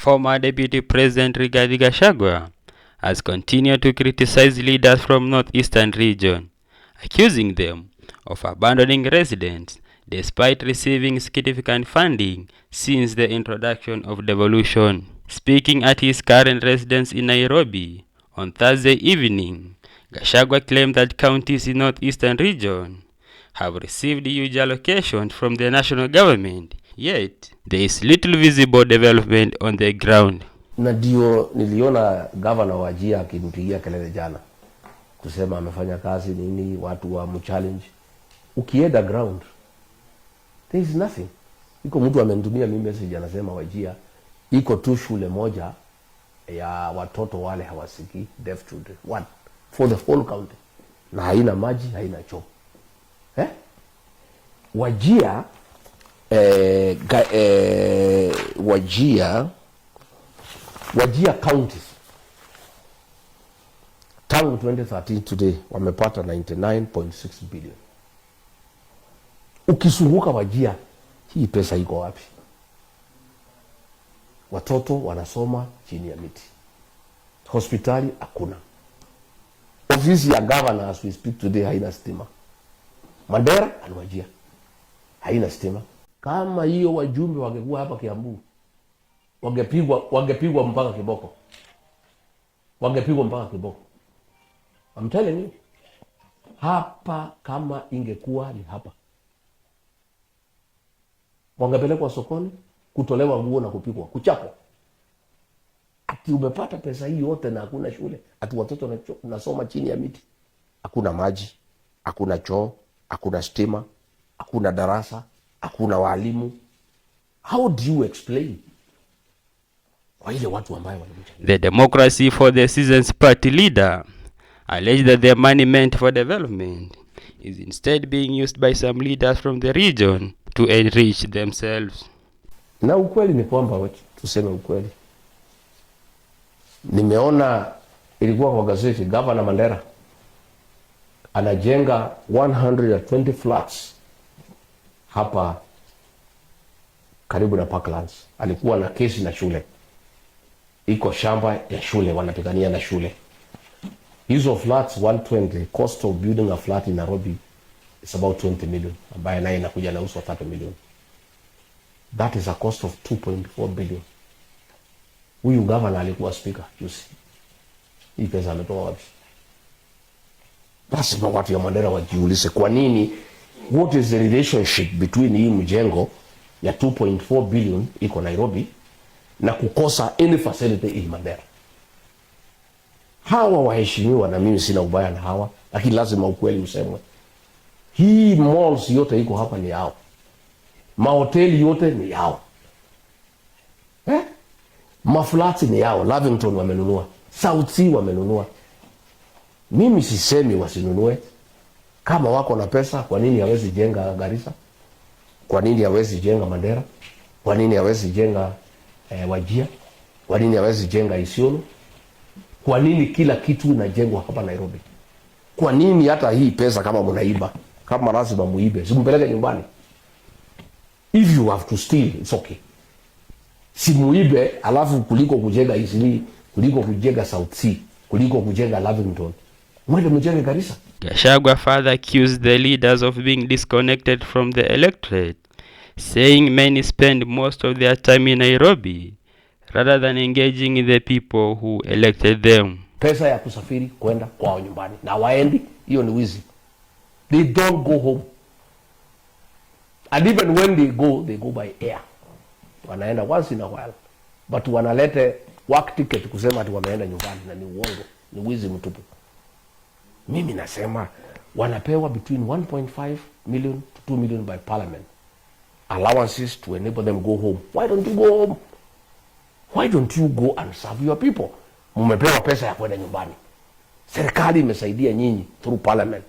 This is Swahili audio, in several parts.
Former Deputy President Rigathi Gachagua has continued to criticize leaders from Northeastern region, accusing them of abandoning residents despite receiving significant funding since the introduction of devolution. Speaking at his current residence in Nairobi on Thursday evening, Gachagua claimed that counties in Northeastern region have received huge allocations from the national government, yet there is little visible development on the ground. Na ndio niliona governor wa Wajir akimpigia kelele jana kusema amefanya kazi nini, watu wa mchallenge. Ukienda ground there is nothing. Iko mtu amenitumia mimi message anasema Wajir iko tu shule moja ya watoto wale hawasikii, deaf children, one for the whole county, na haina maji, haina choo. Wajir Wajir counties tangu 2013 today wamepata 99.6 billion. Ukisunguka Wajir, hii pesa iko wapi? Watoto wanasoma chini ya miti, hospitali hakuna, ofisi ya governor as we speak today haina stima. Mandera and Wajir haina stima. Kama hiyo wajumbe wangekuwa hapa Kiambu, wangepigwa mpaka kiboko. Wangepigwa mpaka kiboko. I'm telling you. Hapa kama ingekuwa ni hapa, wangepelekwa sokoni, kutolewa nguo na kupigwa, kuchapwa. Ati umepata pesa hii yote na hakuna shule, ati watoto nasoma chini ya miti. Hakuna maji, hakuna choo, hakuna stima, hakuna darasa, hakuna walimu. How do you explain? The Democracy for the Citizens Party leader alleged that the money meant for development is instead being used by some leaders from the region to enrich themselves. Na ukweli ni kwamba, tuseme ukweli, nimeona ilikuwa kwa gazeti Governor Mandera anajenga 120 flats hapa karibu na Parklands. Alikuwa na kesi na shule, iko shamba ya shule wanapigania na shule. Hizo flats 120, cost of building a flat in Nairobi is about 20 million, ambaye naye inakuja na uso 30 million. That is a cost of 2.4 billion. Huyu governor alikuwa speaker juzi. Hii pesa ametoa wapi? Basi watu ya Mandera wajiulize kwa nini, what is the relationship between hii mjengo ya 2.4 billion iko Nairobi na kukosa any facility in Mandera? Hawa waheshimiwa, na mimi sina ubaya na hawa, lakini lazima ukweli usemwe. Hii malls yote iko hapa ni yao. Mahoteli yote ni yao. Maflati ni yao. Lavington wamenunua, South Sea wamenunua. Mimi sisemi wasinunue. Kama wako na pesa, kwa nini hawezi jenga Garissa? Kwa nini hawezi jenga Mandera? Kwa nini hawezi jenga Wajir? Kwa nini hawezi jenga Isiolo? Kwa nini kila kitu inajengwa hapa Nairobi? Kwa nini hata hii pesa kama mnaiba, kama lazima muibe, simpeleke nyumbani? If you have to steal, it's okay. Si muibe, alafu kuliko kujenga Isili, kuliko kujenga South Sea, kuliko kujenga Lavington, mwende mjenge Garissa. Gachagua further accused the leaders of being disconnected from the electorate, saying many spend most of their time in Nairobi rather than engaging in the people who elected them. Pesa ya kusafiri kwenda kwao nyumbani na waendi, hiyo ni wizi. They don't go home. And even when they go by air. Wanaenda once in a while. But wanalete work ticket kusema ati wameenda nyumbani, na ni uongo, ni wizi mtupu. Mimi nasema wanapewa between 1.5 million to 2 million by parliament allowances to enable them go home. Why don't you go home? Why don't you go and serve your people? Mumepewa pesa ya kwenda nyumbani. Serikali imesaidia nyinyi through parliament,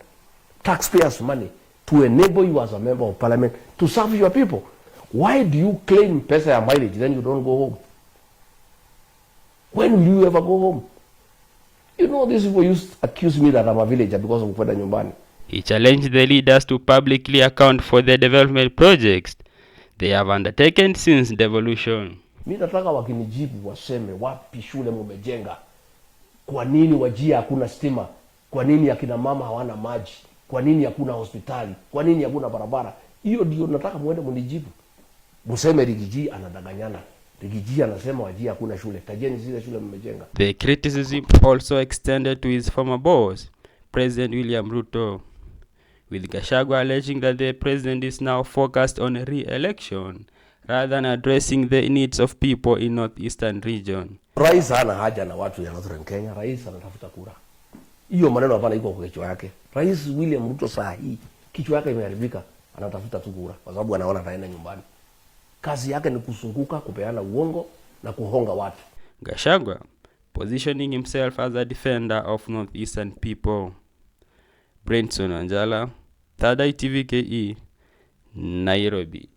taxpayers money, to enable you as a member of parliament to serve your people. Why do you claim pesa ya mileage then you don't go home? When will you ever go home? You know, these people used to accuse me that I'm a villager because of kwenda nyumbani. He challenged the leaders to publicly account for the development projects they have undertaken since devolution. Mimi nataka wakinijibu waseme wapi shule mumejenga, kwa nini Wajir hakuna stima, kwa nini akina mama hawana maji, kwa nini hakuna hospitali, kwa nini hakuna barabara. Hiyo ndio nataka muende mnijibu. Museme Rigiji anadanganyana. Rigiji anasema Wajir hakuna shule. Tajeni zile shule mmejenga. The criticism also extended to his former boss, President William Ruto, with Gachagua alleging that the president is now focused on re-election rather than addressing the needs of people in Northeastern region. Rais hana haja na watu ya Northern Kenya. Rais anatafuta kura. Hiyo maneno hapana iko kwa kichwa yake. Rais William Ruto saa hii kichwa yake imeharibika, anatafuta tu kura kwa sababu anaona ataenda nyumbani. Kazi yake ni kusunguka, kupeana uongo na kuhonga watu. Gachagua positioning himself as a defender of Northeastern people. Brenson Anjala, Third Eye TV KE, Nairobi.